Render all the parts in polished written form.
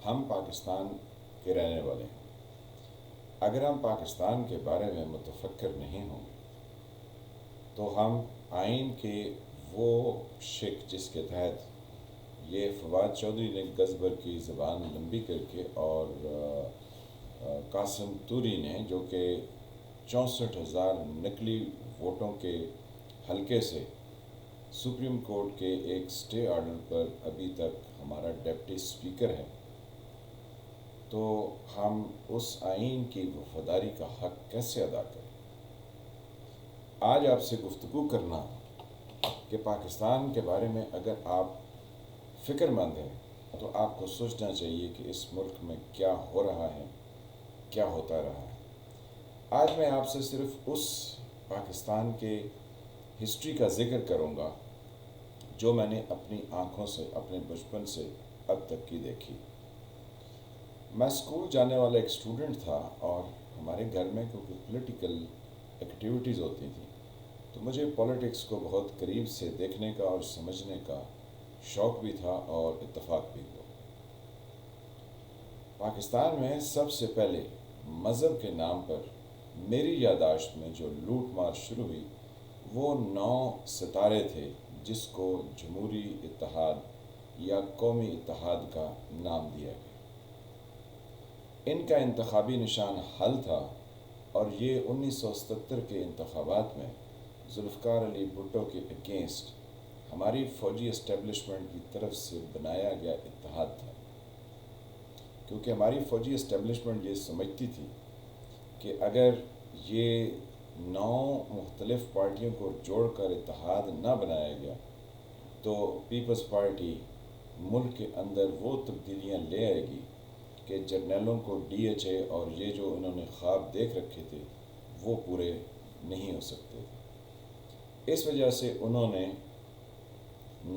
ہم پاکستان کے رہنے والے ہیں۔ اگر ہم پاکستان کے بارے میں متفکر نہیں ہوں گے تو ہم آئین کے وہ شق جس کے تحت یہ فواد چودھری نے گزبر کی زبان لمبی کر کے اور قاسم توری نے جو کہ 64,000 نقلی ووٹوں کے حلقے سے سپریم کورٹ کے ایک سٹے آرڈر پر ابھی تک ہمارا ڈپٹی اسپیکر ہے، تو ہم اس آئین کی وفاداری کا حق کیسے ادا کریں؟ آج آپ سے گفتگو کرنا کہ پاکستان کے بارے میں اگر آپ فکر مند ہیں تو آپ کو سوچنا چاہیے کہ اس ملک میں کیا ہو رہا ہے، کیا ہوتا رہا ہے۔ آج میں آپ سے صرف اس پاکستان کے ہسٹری کا ذکر کروں گا جو میں نے اپنی آنکھوں سے اپنے بچپن سے اب تک کی دیکھی۔ میں اسکول جانے والا ایک اسٹوڈنٹ تھا اور ہمارے گھر میں کیونکہ پولیٹیکل ایکٹیویٹیز ہوتی تھیں تو مجھے پولیٹکس کو بہت قریب سے دیکھنے کا اور سمجھنے کا شوق بھی تھا اور اتفاق بھی ہوا۔ پاکستان میں سب سے پہلے مذہب کے نام پر میری یادداشت میں جو لوٹ مار شروع ہوئی وہ 9 ستارے تھے جس کو جمہوری اتحاد یا قومی اتحاد کا نام دیا گیا۔ ان کا انتخابی نشان حل تھا اور یہ 1977 کے انتخابات میں ذوالفقار علی بھٹو کے اگینسٹ ہماری فوجی اسٹیبلشمنٹ کی طرف سے بنایا گیا اتحاد تھا، کیونکہ ہماری فوجی اسٹیبلشمنٹ یہ سمجھتی تھی کہ اگر یہ 9 مختلف پارٹیوں کو جوڑ کر اتحاد نہ بنایا گیا تو پیپلز پارٹی ملک کے اندر وہ تبدیلیاں لے آئے گی کہ جرنیلوں کو ڈی ایچ اے اور یہ جو انہوں نے خواب دیکھ رکھے تھے وہ پورے نہیں ہو سکتے تھے۔ اس وجہ سے انہوں نے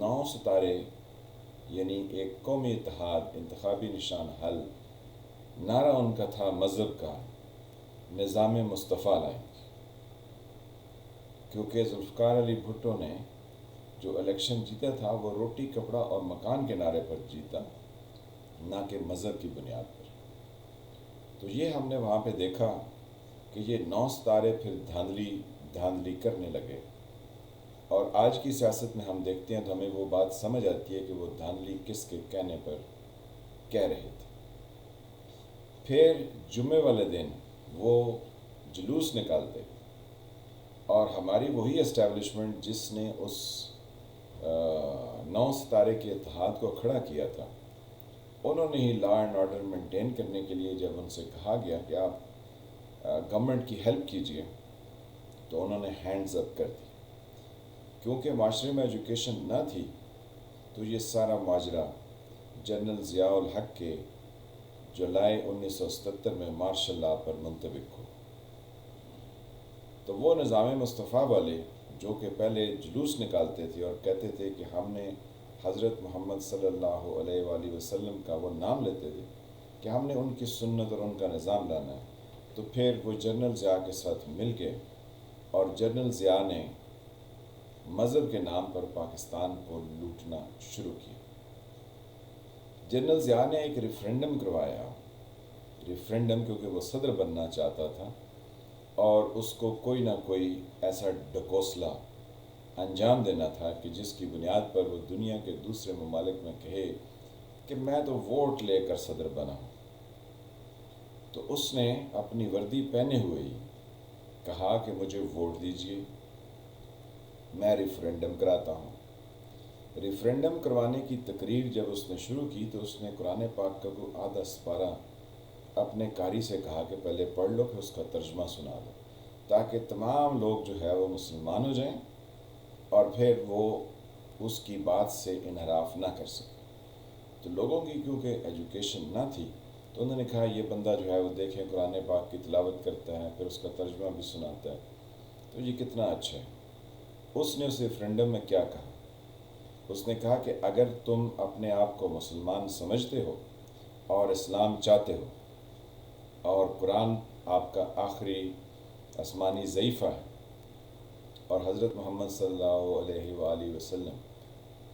9 ستارے یعنی ایک قومی اتحاد، انتخابی نشان حل، نعرہ ان کا تھا مذہب کا، نظام مصطفیٰ لائیں گے، کیونکہ ذوالفقار علی بھٹو نے جو الیکشن جیتا تھا وہ روٹی کپڑا اور مکان کے نعرے پر جیتا، نہ کہ مذہب کی بنیاد پر۔ تو یہ ہم نے وہاں پہ دیکھا کہ یہ 9 ستارے پھر دھاندلی کرنے لگے، اور آج کی سیاست میں ہم دیکھتے ہیں تو ہمیں وہ بات سمجھ آتی ہے کہ وہ دھاندلی کس کے کہنے پر کہہ رہے تھے۔ پھر جمعے والے دن وہ جلوس نکالتے اور ہماری وہی اسٹیبلشمنٹ جس نے اس 9 ستارے کے اتحاد کو کھڑا کیا تھا، انہوں نے ہی لا اینڈ آرڈر مینٹین کرنے کے لیے جب ان سے کہا گیا کہ آپ گورنمنٹ کی ہیلپ کیجئے تو انہوں نے ہینڈز اپ کر دی۔ کیونکہ معاشرے میں ایجوکیشن نہ تھی تو یہ سارا ماجرا جنرل ضیاء الحق کے جولائی 1977 میں مارشل لاء پر منطبق ہو۔ تو وہ نظام مصطفیٰ والے جو کہ پہلے جلوس نکالتے تھے اور کہتے تھے کہ ہم نے حضرت محمد صلی اللہ علیہ وآلہ وسلم کا وہ نام لیتے تھے کہ ہم نے ان کی سنت اور ان کا نظام لانا ہے، تو پھر وہ جنرل ضیاء کے ساتھ مل کے اور جنرل ضیاء نے مذہب کے نام پر پاکستان کو لوٹنا شروع کیا۔ جنرل ضیاء نے ایک ریفرینڈم کروایا، ریفرینڈم کیونکہ وہ صدر بننا چاہتا تھا اور اس کو کوئی نہ کوئی ایسا ڈکوسلا انجام دینا تھا کہ جس کی بنیاد پر وہ دنیا کے دوسرے ممالک میں کہے کہ میں تو ووٹ لے کر صدر بنا ہوں۔ تو اس نے اپنی وردی پہنے ہوئے ہی کہا کہ مجھے ووٹ دیجئے، میں ریفرینڈم کراتا ہوں۔ ریفرینڈم کروانے کی تقریر جب اس نے شروع کی تو اس نے قرآن پاک کا کوئی آدھا سپارہ اپنے قاری سے کہا کہ پہلے پڑھ لو پھر اس کا ترجمہ سنا دو، تاکہ تمام لوگ جو ہے وہ مسلمان ہو جائیں اور پھر وہ اس کی بات سے انحراف نہ کر سکیں۔ تو لوگوں کی کیونکہ ایجوکیشن نہ تھی تو انہوں نے کہا یہ بندہ جو ہے وہ دیکھیں قرآن پاک کی تلاوت کرتا ہے پھر اس کا ترجمہ بھی سناتا ہے تو یہ کتنا اچھا ہے۔ اس نے اس ریفرینڈم میں کیا کہا؟ اس نے کہا کہ اگر تم اپنے آپ کو مسلمان سمجھتے ہو اور اسلام چاہتے ہو اور قرآن آپ کا آخری آسمانی ضعیفہ ہے اور حضرت محمد صلی اللہ علیہ وآلہ وسلم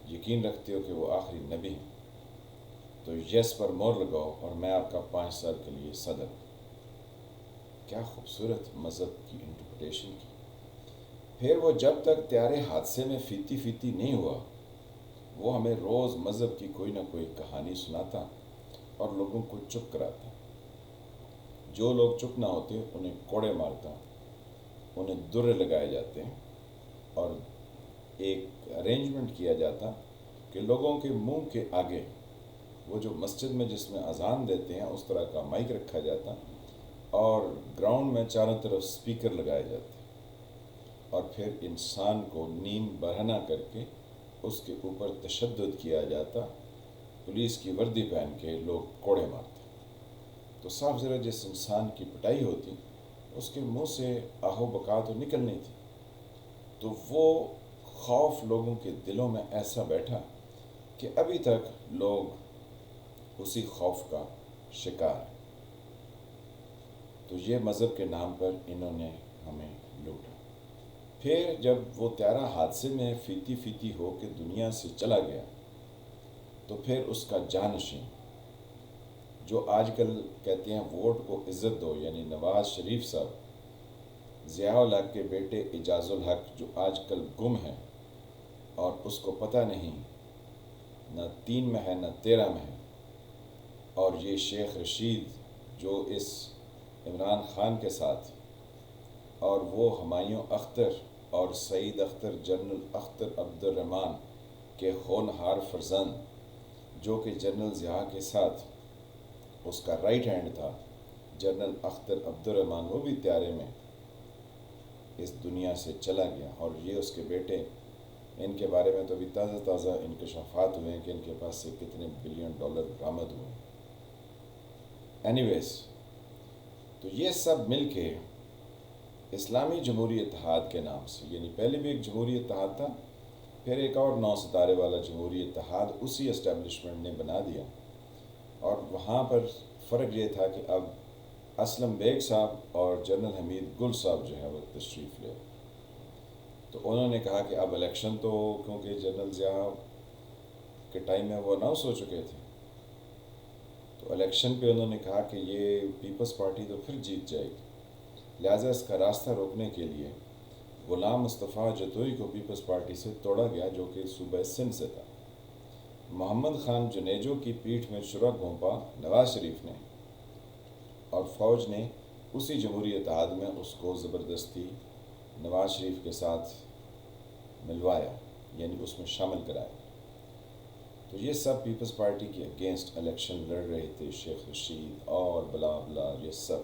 یقین رکھتے ہو کہ وہ آخری نبی ہیں، تو یس پر مور لگاؤ اور میں آپ کا 5 سال کے لیے صدر ہوں۔ کیا خوبصورت مذہب کی انٹرپریٹیشن کی۔ پھر وہ جب تک طیارے حادثے میں فیتی فیتی نہیں ہوا، وہ ہمیں روز مذہب کی کوئی نہ کوئی کہانی سناتا اور لوگوں کو چپ کراتا۔ جو لوگ چپ نہ ہوتے انہیں کوڑے مارتا، انہیں درے لگائے جاتے ہیں، اور ایک ارینجمنٹ کیا جاتا کہ لوگوں کے منہ کے آگے وہ جو مسجد میں جس میں اذان دیتے ہیں اس طرح کا مائک رکھا جاتا، اور گراؤنڈ میں چاروں طرف سپیکر لگائے جاتے، اور پھر انسان کو نیم برہنہ کر کے اس کے اوپر تشدد کیا جاتا، پولیس کی وردی پہن کے لوگ کوڑے مارتے۔ تو صاف ذرا جس انسان کی پٹائی ہوتی اس کے منہ سے آہو بکا تو نکلنی تھی، تو وہ خوف لوگوں کے دلوں میں ایسا بیٹھا کہ ابھی تک لوگ اسی خوف کا شکار ہیں۔ تو یہ مذہب کے نام پر انہوں نے ہمیں لوٹا۔ پھر جب وہ طیارہ حادثے میں فیتی فیتی ہو کے دنیا سے چلا گیا، تو پھر اس کا جانشین جو آج کل کہتے ہیں ووٹ کو عزت دو، یعنی نواز شریف صاحب، ضیاء الحق کے بیٹے اعجاز الحق جو آج کل گم ہیں اور اس کو پتہ نہیں نہ 3 میں ہے نہ 13 میں ہے، اور یہ شیخ رشید جو اس عمران خان کے ساتھ، اور وہ ہمایوں اختر اور سعید اختر، جنرل اختر عبد الرحمن کے ہونہار فرزند، جو کہ جنرل ضیاء کے ساتھ اس کا رائٹ ہینڈ تھا، جنرل اختر عبد الرحمن، وہ بھی طیارے میں اس دنیا سے چلا گیا، اور یہ اس کے بیٹے، ان کے بارے میں تو ابھی تازہ انکشافات ہوئے ہیں کہ ان کے پاس سے کتنے بلین ڈالر برآمد ہوئے۔ اینی ویز، تو یہ سب مل کے اسلامی جمہوری اتحاد کے نام سے، یعنی پہلے بھی ایک جمہوری اتحاد تھا، پھر ایک اور 9 ستارے والا جمہوری اتحاد اسی اسٹیبلشمنٹ نے بنا دیا، اور وہاں پر فرق یہ تھا کہ اب اسلم بیگ صاحب اور جنرل حمید گل صاحب جو ہے وہ تشریف لے، تو انہوں نے کہا کہ اب الیکشن تو، کیونکہ جنرل ضیاء کے ٹائم میں وہ اناؤنس ہو چکے تھے، تو الیکشن پہ انہوں نے کہا کہ یہ پیپلز پارٹی تو پھر جیت جائے گی، لہٰذا اس کا راستہ روکنے کے لیے غلام مصطفیٰ جتوئی کو پیپلز پارٹی سے توڑا گیا، جو کہ صوبہ سندھ سے تھا۔ محمد خان جنیجو کی پیٹھ میں چھرا گھونپا نواز شریف نے، اور فوج نے اسی جمہوری اتحاد میں اس کو زبردستی نواز شریف کے ساتھ ملوایا، یعنی اس میں شامل کرایا۔ تو یہ سب پیپلز پارٹی کے اگینسٹ الیکشن لڑ رہے تھے، شیخ رشید اور بلا بلا، یہ سب۔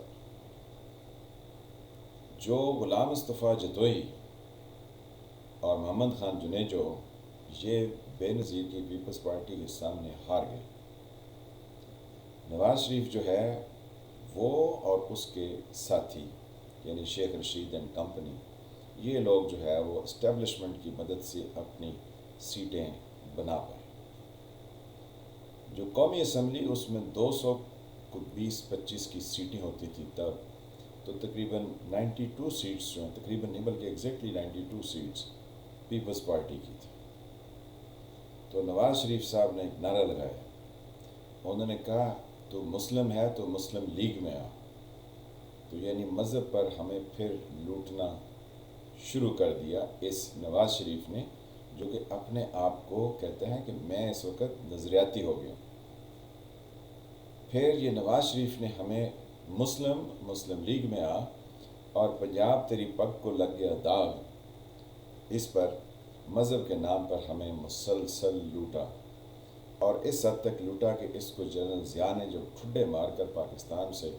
جو غلام مصطفیٰ جتوئی اور محمد خان جنیجو، یہ بے نظیر کی پیپلز پارٹی کے سامنے ہار گئے۔ نواز شریف جو ہے وہ اور اس کے ساتھی، یعنی شیخ رشید اینڈ کمپنی، یہ لوگ جو ہے وہ اسٹیبلشمنٹ کی مدد سے اپنی سیٹیں بنا پائے۔ جو قومی اسمبلی اس میں 220-25 کی سیٹیں ہوتی تھی تب، تو تقریباً 92 سیٹس جو ہیں، تقریباً نہیں بلکہ ایگزیکٹلی 92 سیٹس پیپلز پارٹی کی تھی۔ تو نواز شریف صاحب نے ایک نعرہ لگایا، انہوں نے کہا تو مسلم ہے تو مسلم لیگ میں آ۔ تو یعنی مذہب پر ہمیں پھر لوٹنا شروع کر دیا اس نواز شریف نے، جو کہ اپنے آپ کو کہتے ہیں کہ میں اس وقت نظریاتی ہو گیا۔ پھر یہ نواز شریف نے ہمیں مسلم لیگ میں آ، اور پنجاب تیری پگ کو لگ گیا داغ، اس پر مذہب کے نام پر ہمیں مسلسل لوٹا، اور اس حد تک لوٹا کہ اس کو جنرل ضیاء نے جو ٹھڈے مار کر پاکستان سے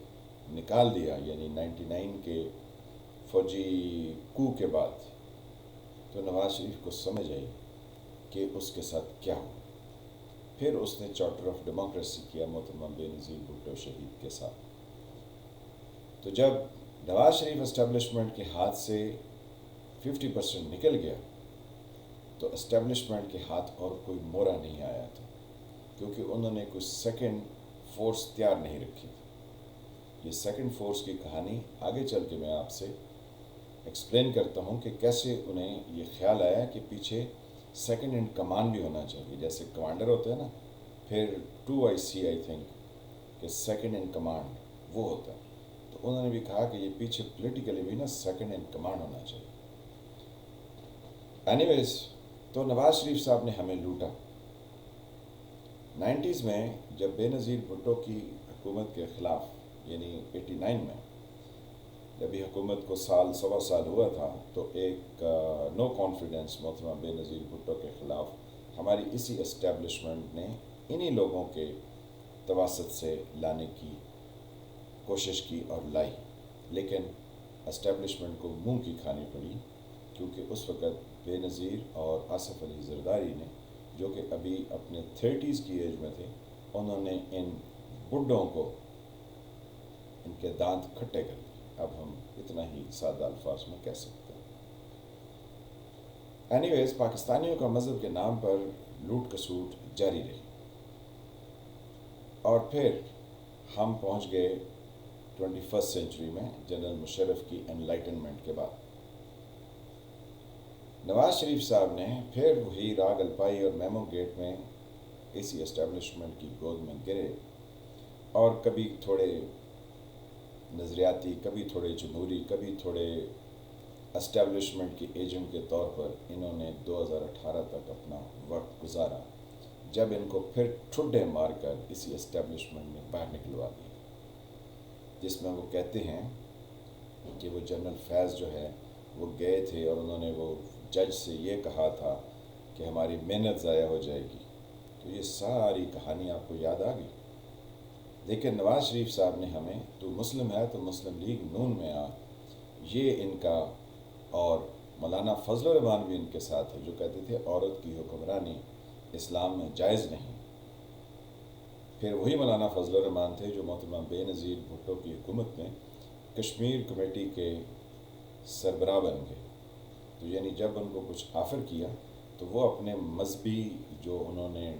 نکال دیا، یعنی 99 کے فوجی کو کے بعد، تو نواز شریف کو سمجھ آئی کہ اس کے ساتھ کیا ہو۔ پھر اس نے چارٹر آف ڈیموکریسی کیا محترمہ بے نظیر بھٹو شہید کے ساتھ۔ تو جب نواز شریف اسٹیبلشمنٹ کے ہاتھ سے 50% نکل گیا، تو اسٹیبلشمنٹ کے ہاتھ اور کوئی مورا نہیں آیا تھا، کیونکہ انہوں نے کوئی سیکنڈ فورس تیار نہیں رکھی تھی۔ یہ سیکنڈ فورس کی کہانی آگے چل کے میں آپ سے ایکسپلین کرتا ہوں کہ کیسے انہیں یہ خیال آیا کہ پیچھے سیکنڈ ان کمان بھی ہونا چاہیے، جیسے کمانڈر ہوتا ہے نا، پھر 2 IC آئی تھنک کہ سیکنڈ ان کمانڈ وہ ہوتا ہے، تو انہوں نے بھی کہا کہ یہ پیچھے پولیٹیکلی بھی نا سیکنڈ ان کمانڈ ہونا چاہیے۔ اینی ویز، تو نواز شریف صاحب نے ہمیں لوٹا۔ 90s میں جب بے نظیر بھٹو کی حکومت کے خلاف، یعنی 89 میں جب یہ حکومت کو سال سوا سال ہوا تھا، تو ایک نو کانفیڈنس محترمہ بے نظیر بھٹو کے خلاف ہماری اسی اسٹیبلشمنٹ نے انہی لوگوں کے تواسط سے لانے کی کوشش کی اور لائی، لیکن اسٹیبلشمنٹ کو منہ کی کھانی پڑی، کیونکہ اس وقت بے نظیر اور آصف علی زرداری نے، جو کہ ابھی اپنے 30s کی ایج میں تھے، انہوں نے ان بڈھوں کو ان کے دانت کھٹے کر دیے۔ اب ہم اتنا ہی سادہ الفاظ میں کہہ سکتے ہیں۔ اینی ویز، پاکستانیوں کا مذہب کے نام پر لوٹ کسوٹ جاری رہی، اور پھر ہم پہنچ گئے 21 سینچری میں جنرل مشرف کی انلائٹنمنٹ کے بعد۔ نواز شریف صاحب نے پھر وہی راگ الپائی اور میمو گیٹ میں اسی اسٹیبلشمنٹ کی گود میں گرے، اور کبھی تھوڑے نظریاتی، کبھی تھوڑے جمہوری، کبھی تھوڑے اسٹیبلشمنٹ کے ایجنٹ کے طور پر انہوں نے 2018 تک اپنا وقت گزارا، جب ان کو پھر ٹھڈے مار کر اسی اسٹیبلشمنٹ نے باہر نکلوا دیا، جس میں وہ کہتے ہیں کہ وہ جنرل فیض جو ہے وہ گئے تھے اور انہوں نے وہ جج سے یہ کہا تھا کہ ہماری محنت ضائع ہو جائے گی۔ تو یہ ساری کہانی آپ کو یاد آ گئی۔ لیکن نواز شریف صاحب نے ہمیں، تو مسلم ہے تو مسلم لیگ نون میں آ، یہ ان کا، اور مولانا فضل الرحمان بھی ان کے ساتھ ہے، جو کہتے تھے عورت کی حکمرانی اسلام میں جائز نہیں۔ پھر وہی مولانا فضل الرحمان تھے جو محترمہ بے نظیر بھٹو کی حکومت میں کشمیر کمیٹی کے سربراہ بن گئے۔ تو یعنی جب ان کو کچھ آفر کیا تو وہ اپنے مذہبی جو انہوں نے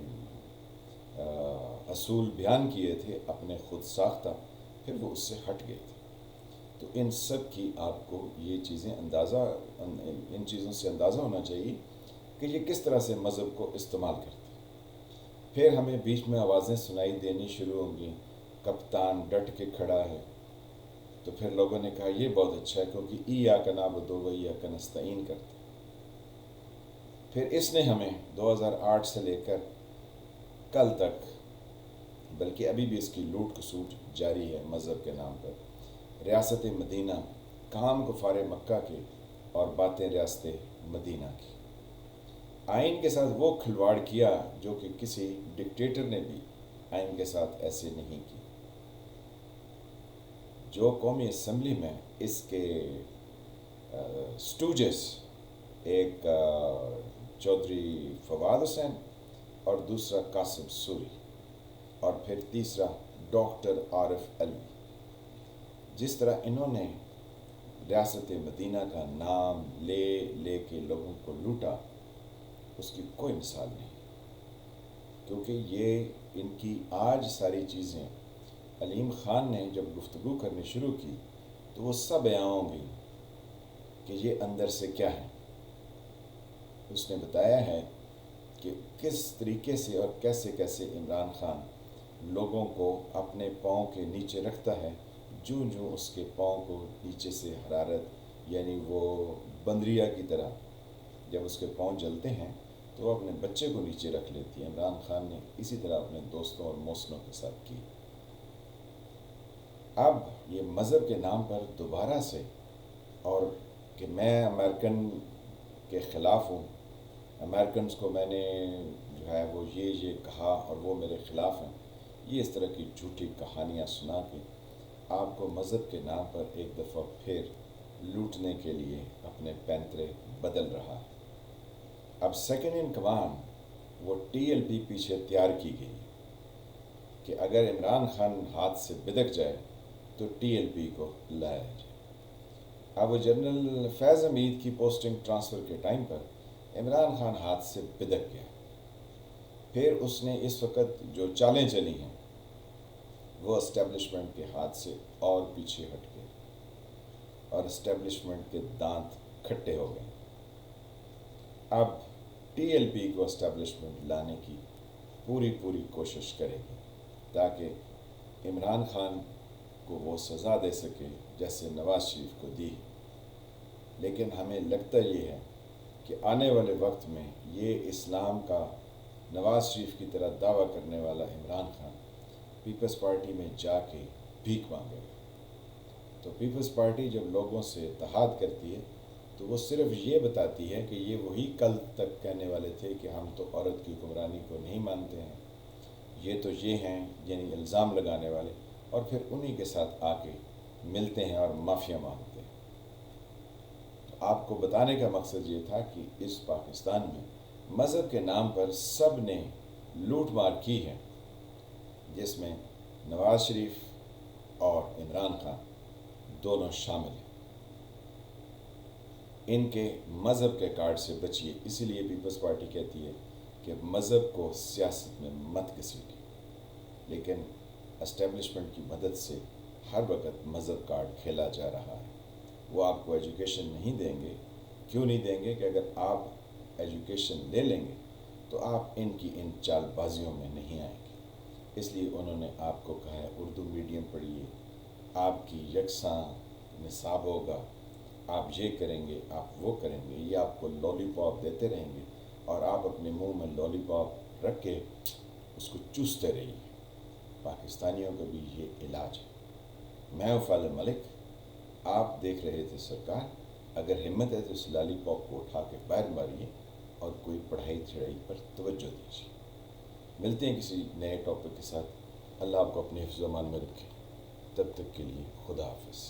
اصول بیان کیے تھے اپنے خود ساختہ، پھر وہ اس سے ہٹ گئے تھے۔ تو ان سب کی آپ کو یہ چیزیں ان چیزوں سے اندازہ ہونا چاہیے کہ یہ کس طرح سے مذہب کو استعمال کرتے ہیں۔ پھر ہمیں بیچ میں آوازیں سنائی دینی شروع ہوں گی، کپتان ڈٹ کے کھڑا ہے، تو پھر لوگوں نے کہا یہ بہت اچھا ہے، کیونکہ ایاک نعبد و ایاک نستعین کرتے۔ پھر اس نے ہمیں 2008 سے لے کر کل تک، بلکہ ابھی بھی اس کی لوٹ کسوٹ جاری ہے مذہب کے نام پر، ریاست مدینہ، کام کفار مکہ کے اور باتیں ریاست مدینہ کی۔ آئین کے ساتھ وہ کھلواڑ کیا جو کہ کسی ڈکٹیٹر نے بھی آئین کے ساتھ ایسے نہیں کی۔ جو قومی اسمبلی میں اس کے سٹوجز، ایک چودھری فواد حسین اور دوسرا قاسم سوری اور پھر تیسرا ڈاکٹر عارف علوی، جس طرح انہوں نے ریاست مدینہ کا نام لے لے کے لوگوں کو لوٹا، اس کی کوئی مثال نہیں، کیونکہ یہ ان کی آج ساری چیزیں، علیم خان نے جب گفتگو کرنی شروع کی تو وہ سب بیان ہو گئی کہ یہ اندر سے کیا ہے۔ اس نے بتایا ہے کہ کس طریقے سے اور کیسے کیسے عمران خان لوگوں کو اپنے پاؤں کے نیچے رکھتا ہے، جو اس کے پاؤں کو نیچے سے حرارت، یعنی وہ بندریا کی طرح جب اس کے پاؤں جلتے ہیں تو وہ اپنے بچے کو نیچے رکھ لیتی ہے۔ عمران خان نے اسی طرح اپنے دوستوں اور محسنوں کے ساتھ کی۔ اب یہ مذہب کے نام پر دوبارہ سے، اور کہ میں امریکن کے خلاف ہوں، امریکنز کو میں نے جو ہے وہ یہ کہا اور وہ میرے خلاف ہیں، یہ اس طرح کی جھوٹی کہانیاں سنا کے آپ کو مذہب کے نام پر ایک دفعہ پھر لوٹنے کے لیے اپنے پینترے بدل رہا ہے۔ اب سیکنڈ ان کمانڈ وہ TLP پیچھے تیار کی گئی کہ اگر عمران خان ہاتھ سے بدک جائے تو TLP کو لایا جائے۔ اب وہ جنرل فیض حمید کی پوسٹنگ ٹرانسفر کے ٹائم پر عمران خان ہاتھ سے بدک گیا۔ پھر اس نے اس وقت جو چالیں چلی ہیں وہ اسٹیبلشمنٹ کے ہاتھ سے اور پیچھے ہٹ گئے اور اسٹیبلشمنٹ کے دانت کھٹے ہو گئے۔ اب TLP کو اسٹیبلشمنٹ لانے کی پوری کوشش کرے گی تاکہ عمران خان کو وہ سزا دے سکے جیسے نواز شریف کو دی. لیکن ہمیں لگتا یہ ہے کہ آنے والے وقت میں یہ اسلام کا نواز شریف کی طرح دعویٰ کرنے والا عمران خان پیپلز پارٹی میں جا کے بھیک مانگے گا. تو پیپلز پارٹی جب لوگوں سے اتحاد کرتی ہے تو وہ صرف یہ بتاتی ہے کہ یہ وہی کل تک کہنے والے تھے کہ ہم تو عورت کی حکمرانی کو نہیں مانتے ہیں، یہ تو یہ ہیں، یعنی الزام لگانے والے، اور پھر انہی کے ساتھ آ کے ملتے ہیں اور معافیا مانگتے ہیں. تو آپ کو بتانے کا مقصد یہ تھا کہ اس پاکستان میں مذہب کے نام پر سب نے لوٹ مار کی ہے، جس میں نواز شریف اور عمران خان دونوں شامل ہیں. ان کے مذہب کے کارڈ سے بچیے. اسی لیے پیپلز پارٹی کہتی ہے کہ مذہب کو سیاست میں مت گھسیٹیے، لیکن اسٹیبلشمنٹ کی مدد سے ہر وقت مذہب کارڈ کھیلا جا رہا ہے. وہ آپ کو ایجوکیشن نہیں دیں گے. کیوں نہیں دیں گے؟ کہ اگر آپ ایجوکیشن لے لیں گے تو آپ ان کی ان چال بازیوں میں نہیں آئیں گے. اس لیے انہوں نے آپ کو کہا ہے اردو میڈیم پڑھیے، آپ کی یکساں نصاب ہوگا، آپ یہ کریں گے، آپ وہ کریں گے. یہ آپ کو لالی پاپ دیتے رہیں گے اور آپ اپنے منہ میں لالی پاپ رکھ کے اس کو چوستے رہیے. پاکستانیوں کا بھی یہ علاج ہے. میں وفال ملک، آپ دیکھ رہے تھے سرکار. اگر ہمت ہے تو اس لالی پاپ کو اٹھا کے باہر ماریے اور کوئی پڑھائی چھڑائی پر توجہ دیجیے. ملتے ہیں کسی نئے ٹاپک کے ساتھ. اللہ آپ کو اپنے حفظ و امان میں رکھے. تب تک کے لیے خدا حافظ.